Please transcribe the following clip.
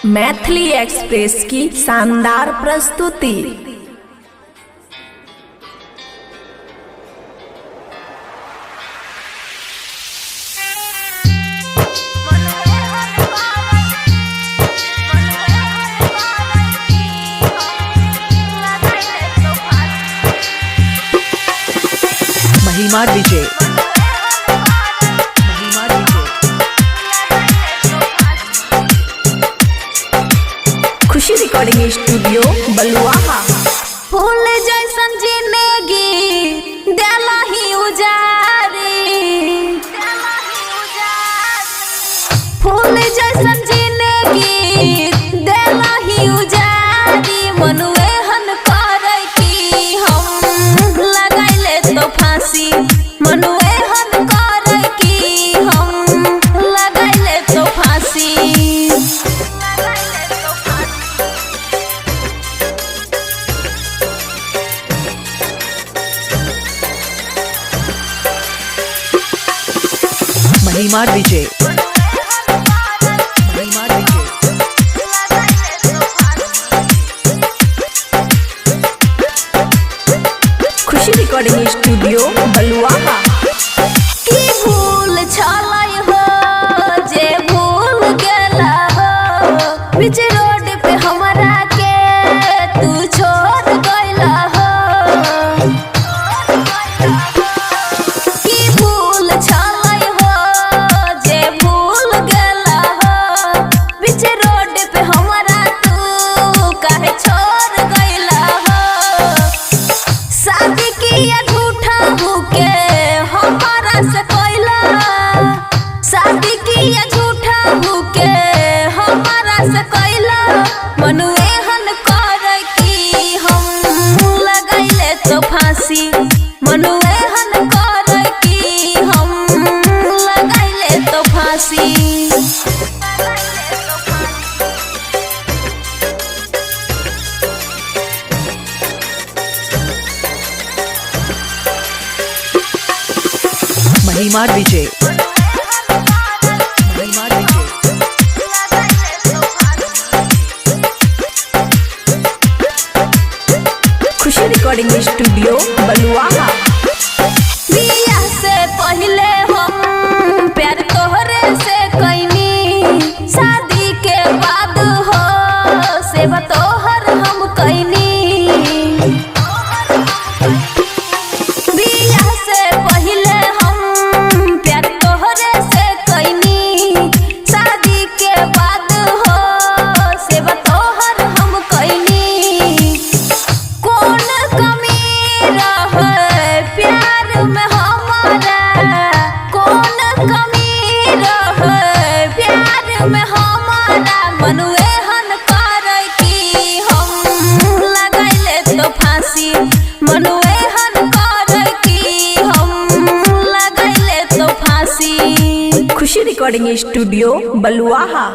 Maithili express की शानदार प्रस्तुति। महिमा डीजे खुशी रिकॉर्डिंग स्टूडियो बलुआहा। फूल जैसन जिंदगी देला ही उजारी, फूल जैसन जिंदगी देला ही उजारी। मनुए हन करे की हम लगाइले तो फांसी, मनुए हन करे की हम लगाइले तो फांसी। महिमा डीजे खुशी रिकॉर्डिंग स्टूडियो बलुआहा। की भूल छलै हो जे भूल गेला हो, बीच रोड पे हमरा के तू छोड़ गइला हो। की भूल छलै हो जे भूल गेला हो, बीच रोड पे हमरा तू काहे छोड़ गइला हो। शादी किया झूठा होके हमारा से कोइला, शादी किया झूठा होके हमारा से कोइला। मनुए हन करे की हम लगाइले तो फांसी, मनुए हन करे की हम लगाइले तो फांसी। महिमा डीजे खुशी रिकॉर्डिंग स्टूडियो बलुआहा। बियाह से पहले हम प्यार तोहरे से कैनी, शादी के बाद हो सेवा तोहर हम कैनी। बियाह से पहले हम प्यार तोहरे से कैनी, शादी के बाद हो सेवा तोहर हम कैनी। कौन कमी रहे प्यार में हमारा, कौन कमी रहे प्यार में हमारा। मनुए हन करे की हम लगाइले तो फांसी, मनुए हन करे की हम लगाइले तो फांसी। खुशी रिकॉर्डिंग स्टूडियो बलुआहा।